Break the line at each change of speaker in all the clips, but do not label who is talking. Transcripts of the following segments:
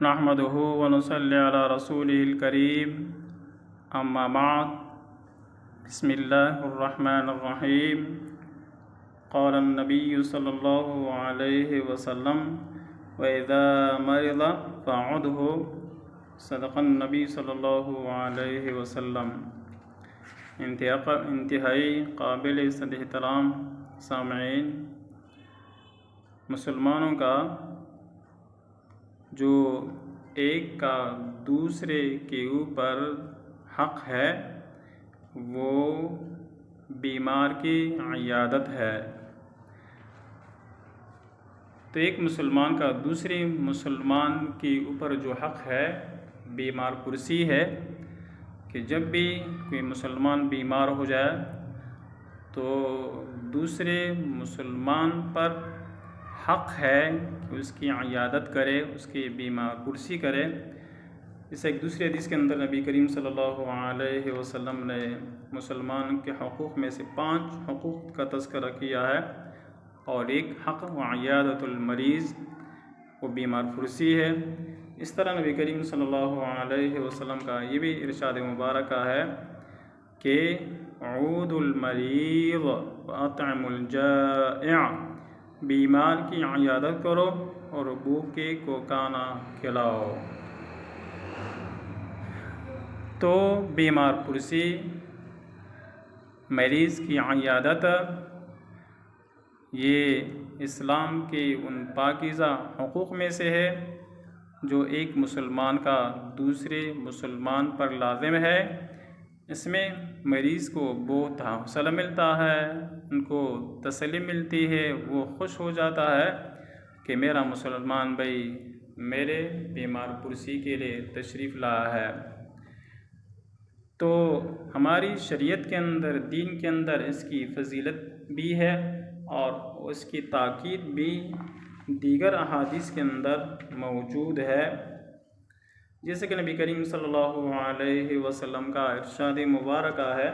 نحمده ونصلي على رسوله الكريم اما بعد بسم الله الرحمن الرحيم قال النبي صلى الله عليه وسلم وإذا مرض فعده صدق النبی صلی اللہ علیہ وسلم۔ انتہائی قابل صد احترام سامعین، مسلمانوں کا جو ایک کا دوسرے کے اوپر حق ہے وہ بیمار کی عیادت ہے۔ تو ایک مسلمان کا دوسرے مسلمان کے اوپر جو حق ہے بیمار پرسی ہے کہ جب بھی کوئی مسلمان بیمار ہو جائے تو دوسرے مسلمان پر حق ہے کہ اس کی عیادت کرے، اس کی بیمار پرسی کرے۔ اس ایک دوسری حدیث کے اندر نبی کریم صلی اللہ علیہ وسلم نے مسلمان کے حقوق میں سے 5 حقوق کا تذکرہ کیا ہے، اور ایک حق عیادت المریض وہ بیمار پرسی ہے۔ اس طرح نبی کریم صلی اللہ علیہ وسلم کا یہ بھی ارشاد مبارکہ ہے کہ عود المریض واطعم الجائع، بیمار کی عیادت کرو اور بھوکے کو کھانا کھلاؤ۔ تو بیمار پرسی، مریض کی عیادت، یہ اسلام کے ان پاکیزہ حقوق میں سے ہے جو ایک مسلمان کا دوسرے مسلمان پر لازم ہے۔ اس میں مریض کو بہت حوصلہ ملتا ہے، ان کو تسلی ملتی ہے، وہ خوش ہو جاتا ہے کہ میرا مسلمان بھائی میرے بیمار پرسی کے لیے تشریف لایا ہے۔ تو ہماری شریعت کے اندر، دین کے اندر اس کی فضیلت بھی ہے اور اس کی تاکید بھی دیگر احادیث کے اندر موجود ہے۔ جیسے کہ نبی کریم صلی اللہ علیہ وسلم کا ارشاد مبارکہ ہے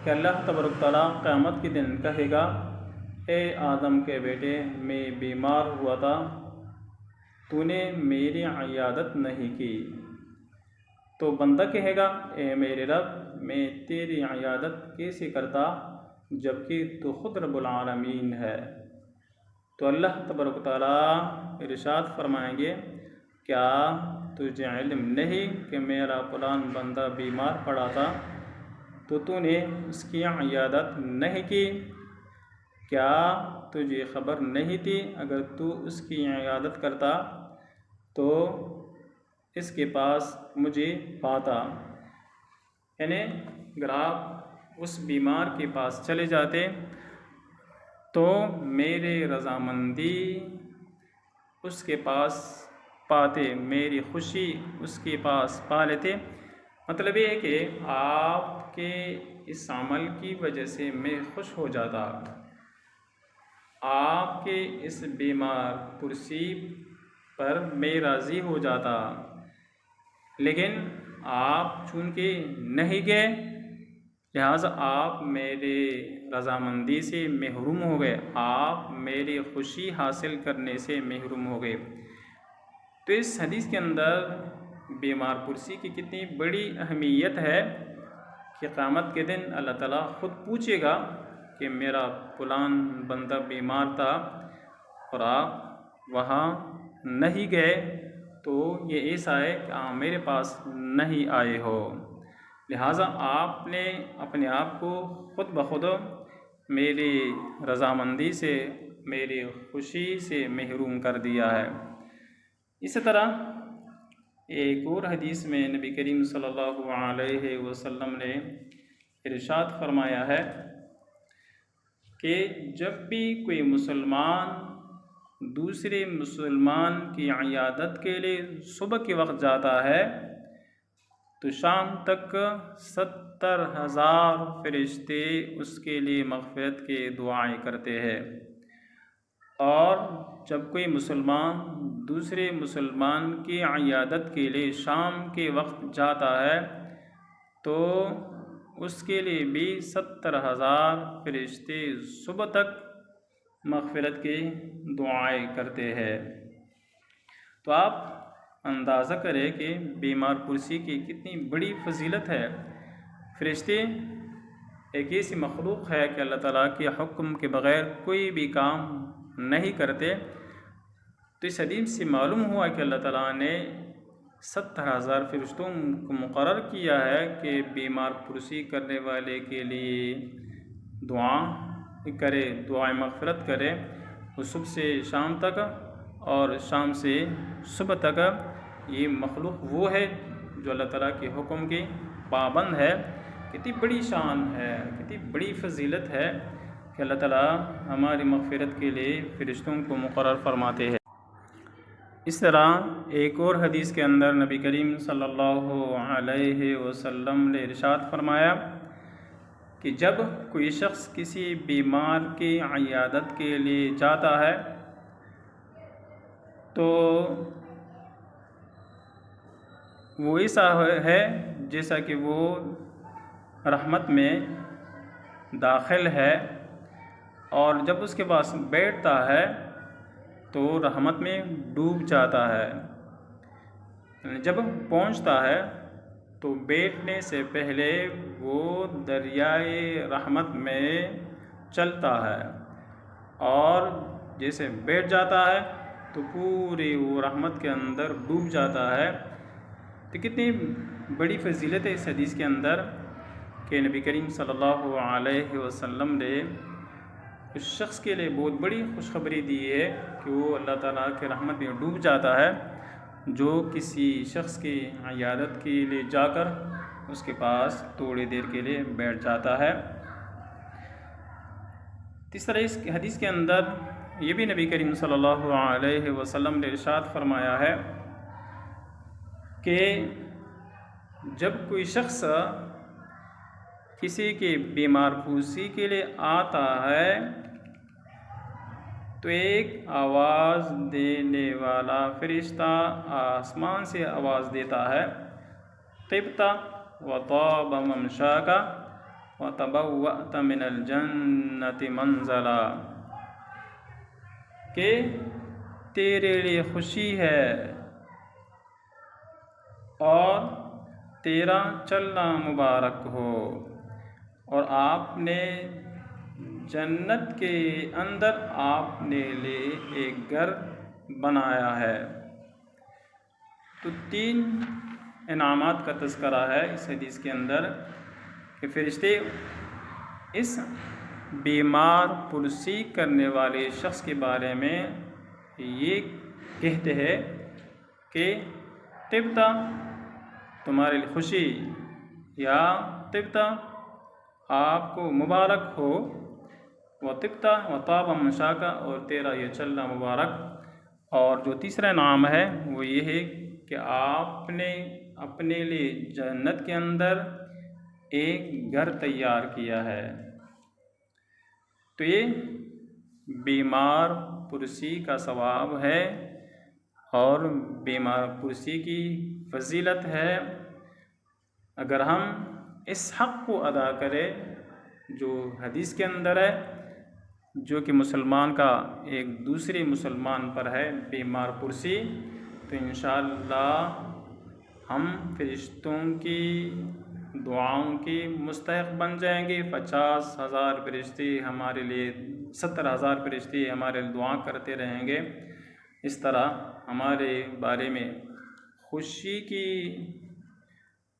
کہ اللہ تبارک تعالیٰ قیامت کے دن کہے گا، اے آدم کے بیٹے، میں بیمار ہوا تھا، تو نے میری عیادت نہیں کی۔ تو بندہ کہے گا، اے میرے رب، میں تیری عیادت کیسے کرتا جبکہ تو خود رب العالمین ہے۔ تو اللہ تبارک تعالیٰ ارشاد فرمائیں گے، کیا تجھے علم نہیں کہ میرا فلاں بندہ بیمار پڑا تھا تو نے اس کی عیادت نہیں کی؟ کیا تجھے خبر نہیں تھی اگر تو اس کی عیادت کرتا تو اس کے پاس مجھے پاتا؟ یعنی اگر آپ اس بیمار کے پاس چلے جاتے تو میرے رضامندی اس کے پاس پاتے، میری خوشی اس کے پاس پا لیتے۔ مطلب یہ ہے کہ آپ کے اس عمل کی وجہ سے میں خوش ہو جاتا، آپ کے اس بیمار پرسی پر میں راضی ہو جاتا، لیکن آپ چونکہ نہیں گئے لہٰذا آپ میرے رضامندی سے محروم ہو گئے، آپ میری خوشی حاصل کرنے سے محروم ہو گئے۔ تو اس حدیث کے اندر بیمار پرسی کی کتنی بڑی اہمیت ہے کہ قیامت کے دن اللہ تعالیٰ خود پوچھے گا کہ میرا فلاں بندہ بیمار تھا اور آپ وہاں نہیں گئے، تو یہ ایسا ہے کہ آپ میرے پاس نہیں آئے ہو، لہٰذا آپ نے اپنے آپ کو خود بخود میری رضامندی سے، میری خوشی سے محروم کر دیا ہے۔ اسی طرح ایک اور حدیث میں نبی کریم صلی اللہ علیہ وسلم نے ارشاد فرمایا ہے کہ جب بھی کوئی مسلمان دوسرے مسلمان کی عیادت کے لیے صبح کے وقت جاتا ہے تو شام تک 70,000 فرشتے اس کے لیے مغفرت کے دعائیں کرتے ہیں، اور جب کوئی مسلمان دوسرے مسلمان کی عیادت کے لیے شام کے وقت جاتا ہے تو اس کے لیے بھی 70,000 فرشتے صبح تک مغفرت کی دعائیں کرتے ہیں۔ تو آپ اندازہ کریں کہ بیمار پرسی کی کتنی بڑی فضیلت ہے۔ فرشتے ایک ایسی مخلوق ہے کہ اللہ تعالیٰ کے حکم کے بغیر کوئی بھی کام نہیں کرتے۔ تو اس حدیث سے معلوم ہوا کہ اللہ تعالیٰ نے 70,000 فرشتوں کو مقرر کیا ہے کہ بیمار پرسی کرنے والے کے لیے دعا کرے، دعائیں مغفرت کرے، وہ صبح سے شام تک اور شام سے صبح تک۔ یہ مخلوق وہ ہے جو اللہ تعالیٰ کے حکم کی پابند ہے۔ کتنی بڑی شان ہے، کتنی بڑی فضیلت ہے کہ اللہ تعالیٰ ہماری مغفرت کے لیے فرشتوں کو مقرر فرماتے ہیں۔ اس طرح ایک اور حدیث کے اندر نبی کریم صلی اللہ علیہ وسلم نے ارشاد فرمایا کہ جب کوئی شخص کسی بیمار کی عیادت کے لیے جاتا ہے تو وہ ایسا ہے جیسا کہ وہ رحمت میں داخل ہے، اور جب اس کے پاس بیٹھتا ہے تو رحمت میں ڈوب جاتا ہے۔ جب پہنچتا ہے تو بیٹھنے سے پہلے وہ دریائے رحمت میں چلتا ہے، اور جیسے بیٹھ جاتا ہے تو پوری وہ رحمت کے اندر ڈوب جاتا ہے۔ تو کتنی بڑی فضیلت ہے اس حدیث کے اندر کہ نبی کریم صلی اللہ علیہ وسلم نے اس شخص کے لیے بہت بڑی خوشخبری دی ہے کہ وہ اللہ تعالیٰ کے رحمت میں ڈوب جاتا ہے جو کسی شخص کی عیادت کے لیے جا کر اس کے پاس تھوڑی دیر کے لیے بیٹھ جاتا ہے۔ اس طرح اس حدیث کے اندر یہ بھی نبی کریم صلی اللہ علیہ وسلم نے ارشاد فرمایا ہے کہ جب کوئی شخص کسی کی بیمار پرسی کے لیے آتا ہے تو ایک آواز دینے والا فرشتہ آسمان سے آواز دیتا ہے، طبت وطاب ممشاک وتبوأت من الجنت منزلا، کہ تیرے لیے خوشی ہے اور تیرا چلنا مبارک ہو، اور آپ نے جنت کے اندر آپ نے لیے ایک گھر بنایا ہے۔ تو 3 انعامات کا تذکرہ ہے اس حدیث کے اندر کہ فرشتے اس بیمار پرسی کرنے والے شخص کے بارے میں یہ کہتے ہیں کہ طبتا تمہارے لیے خوشی، یا طبتا آپ کو مبارک ہو، وطبتا وطاب مشاکا اور تیرا یہ چلنا مبارک۔ اور جو تیسرا نام ہے وہ یہ ہے کہ آپ نے اپنے لیے جنت کے اندر ایک گھر تیار کیا ہے۔ تو یہ بیمار پرسی کا ثواب ہے اور بیمار پرسی کی فضیلت ہے۔ اگر ہم اس حق کو ادا کریں جو حدیث کے اندر ہے، جو کہ مسلمان کا ایک دوسرے مسلمان پر ہے بیمار پرسی، تو انشاءاللہ ہم فرشتوں کی دعاؤں کی مستحق بن جائیں گے۔ 50,000 فرشتے ہمارے لیے، 70,000 فرشتے ہمارے لیے دعا کرتے رہیں گے۔ اس طرح ہمارے بارے میں خوشی کی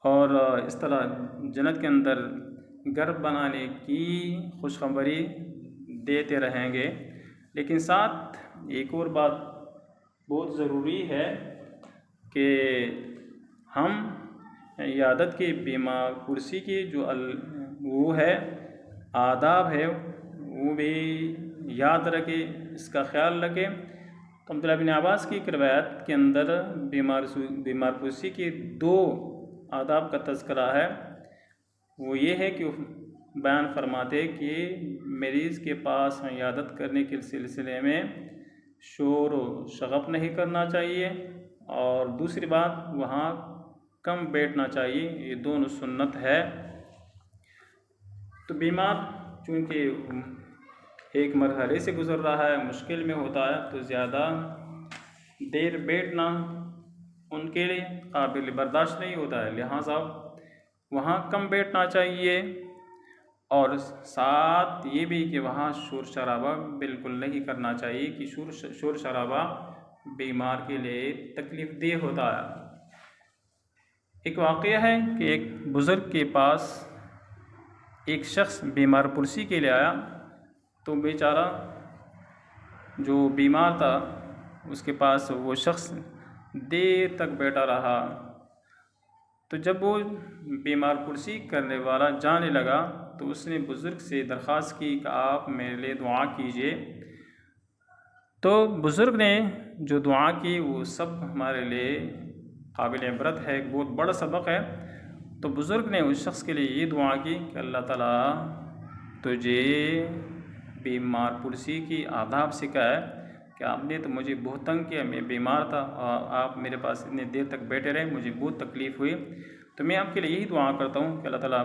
اور اس طرح جنت کے اندر گھر بنانے کی خوشخبری دیتے رہیں گے۔ لیکن ساتھ ایک اور بات بہت ضروری ہے کہ ہم عیادت کے بیمار پرسی کی جو وہ ہے آداب ہے وہ بھی یاد رکھیں، اس کا خیال رکھیں۔ تو عبداللہ بن عباس کی ایک روایت کے اندر بیمار پرسی کے 2 آداب کا تذکرہ ہے۔ وہ یہ ہے کہ بیان فرماتے کہ مریض کے پاس عیادت کرنے کے سلسلے میں شور و شغب نہیں کرنا چاہیے، اور دوسری بات وہاں کم بیٹھنا چاہیے۔ یہ دونوں سنت ہے۔ تو بیمار چونکہ ایک مرحلے سے گزر رہا ہے، مشکل میں ہوتا ہے، تو زیادہ دیر بیٹھنا ان کے لیے قابل برداشت نہیں ہوتا ہے، لہٰذا وہاں کم بیٹھنا چاہیے، اور ساتھ یہ بھی کہ وہاں شور شرابہ بالکل نہیں کرنا چاہیے کہ شور شرابہ بیمار کے لیے تکلیف دہ ہوتا ہے۔ ایک واقعہ ہے کہ ایک بزرگ کے پاس ایک شخص بیمار پرسی کے لیے آیا، تو بیچارہ جو بیمار تھا اس کے پاس وہ شخص دیر تک بیٹھا رہا۔ تو جب وہ بیمار پرسی کرنے والا جانے لگا تو اس نے بزرگ سے درخواست کی کہ آپ میرے لیے دعا کیجیے۔ تو بزرگ نے جو دعا کی وہ سب ہمارے لیے قابل عبرت ہے، ایک بہت بڑا سبق ہے۔ تو بزرگ نے اس شخص کے لیے یہ دعا کی کہ اللہ تعالیٰ تجھے بیمار پرسی کی آداب سکھائے، کہ آپ نے تو مجھے بہت تنگ کیا، میں بیمار تھا اور آپ میرے پاس اتنے دیر تک بیٹھے رہے، مجھے بہت تکلیف ہوئی۔ تو میں آپ کے لیے یہی دعا کرتا ہوں کہ اللہ تعالیٰ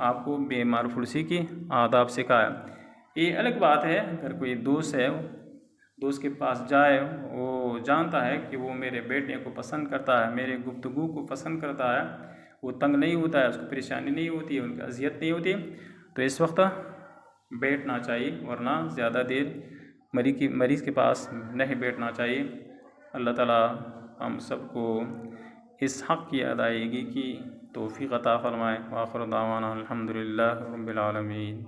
آپ کو بیمار پرسی کی آداب سکھائے۔ یہ الگ بات ہے اگر کوئی دوست ہے، دوست کے پاس جائے، وہ جانتا ہے کہ وہ میرے بیٹھنے کو پسند کرتا ہے، میرے گفتگو کو پسند کرتا ہے، وہ تنگ نہیں ہوتا ہے، اس کو پریشانی نہیں ہوتی ہے، ان کی اذیت نہیں ہوتی، تو اس وقت بیٹھنا چاہیے، ورنہ زیادہ دیر مریض کے پاس نہیں بیٹھنا چاہیے۔ اللہ تعالیٰ ہم سب کو اس حق کی ادائیگی کی توفیق عطا فرمائے۔ وآخر دعوانا الحمدللہ رب العالمین۔